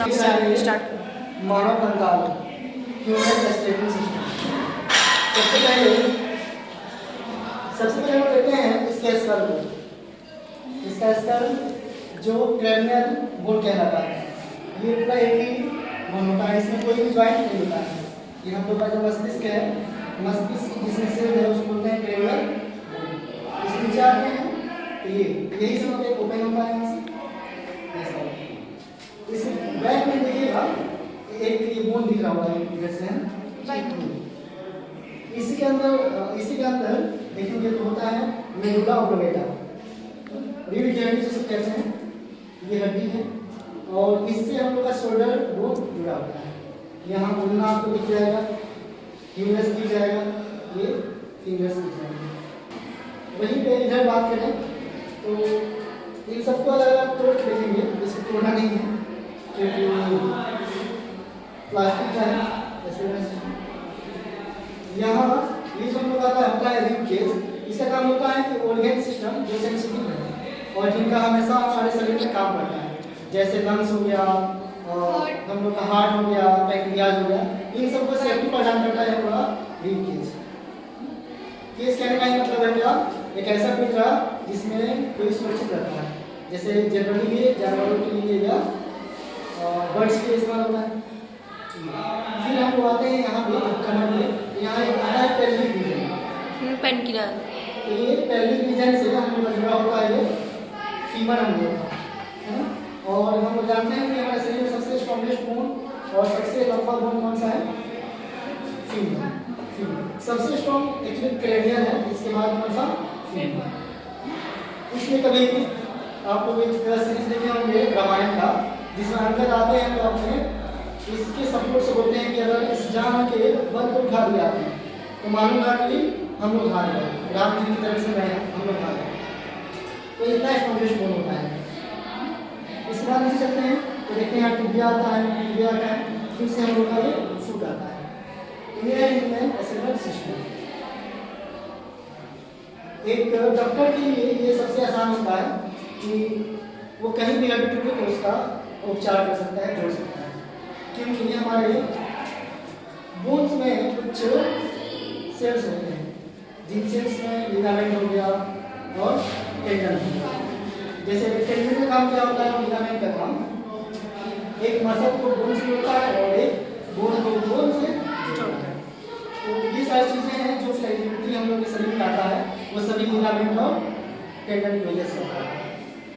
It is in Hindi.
मानव कंकाल ह्यूमन रेस्पिरेटरी सिस्टम। सबसे पहले हम देखते हैं इसके स्कल को। इसका स्कल जो क्रैनियल बोन कहलाता है, ये पूरा एक ही बोन होता है, इसमें कोई भी ज्वाइंट नहीं होता है। ये हम लोग का जो मस्तिष्क है, मस्तिष्क जिसमें से है उसको बोलते हैं क्रैनियल बोन। इसके नीचे आते हैं तो ये यही सब एक ओपन होता है यहाँ से। इस बैक में देखिएगा एक ये बोन दिख रहा होगा इधर से, इसी के अंदर देखेंगे तो होता है मेडुला ऑब्लिंगेटा, रीढ़ की हड्डी जिसे कहते हैं, ये हड्डी है और इससे हम लोग का शोल्डर बोन जुड़ा होता है। यहाँ बोलना आपको दिख जाएगा, ह्यूमरस दिख जाएगा, ये फिंगर्स दिख जाएंगे। वहीं पे इधर बात करें तो इन सबको अलग अलग तोड़ के देखेंगे, जैसे तोड़ना नहीं है क्योंकि प्लास्टिक का है। यहाँ ये जो हम लोग होता है रिब केज, इसका काम होता है कि ऑर्गन सिस्टम जो सेंसिटिव है और जिनका हमेशा हमारे शरीर में काम करता है, जैसे लंग्स हो गया और हम लोग का हार्ट हो गया, पैंक्रियाज हो गया, इन सबको सेफ्टी प्रदान करता है पूरा रिब केज। केज कहने का ही मतलब है क्या, एक ऐसा पिंजरा जिसमें कोई सुरक्षित रहता है, जैसे जनरली ये जानवरों के लिए या बर्ड्स के इस्तेमाल होता है। फिर हम लोग आते हैं यहाँ पे कमर में, यहाँ एक आता है पेल्विक रीजन, पेनकिलर। तो ये पेल्विक रीजन से हम लोग जुड़ा होता है ये फीमर हम लोग का, है ना। और हम लोग जानते हैं कि हमारे शरीर में सबसे स्ट्रॉन्गेस्ट बोन और सबसे लंबा बोन कौन सा है, फीमर। सबसे स्ट्रॉन्ग एक्चुअली क्रेनियल है, इसके बाद कौन सा, फीमर। इसमें कभी आप लोग एक सीरीज देखे होंगे रामायण का, जिसमें अंकल आते हैं तो अपने इसके सपोर्ट से बोलते हैं कि अगर इस जान के बल को उठा दिया आपने तो मालूम था कि हम लोग हार गए, राम जी की तरफ से मैं हम लोग हार गए। तो इतना स्ट्रॉन्गेस्ट बोन होता है। इसके बाद नीचे चलते हैं तो देखते हैं टिबिया आता है, फिर से हम लोग का ये फुट आता है। ये है ह्यूमन एसेबल सिस्टम। एक डॉक्टर के लिए ये सबसे आसान होता है कि वो कहीं भी हड्डी टूटे तो उसका उपचार कर सकता है, जोड़ सकता है, क्योंकि हमारे बोन्स में कुछ सेल्स होते हैं, जिन सेल्स में लिगामेंट हो गया और टेंडन हो गया। जैसे टेंडन का काम क्या होता है, लिगामेंट का काम एक मसल को बोन से जोड़ता है और एक बोन को बोन से जोड़ता है। तो ये सारी चीज़ें हैं जो फ्लेक्सिबिलिटी हम लोग के शरीर में आता है, वो सभी लिगामेंट और टेंडन की वजह से होता है।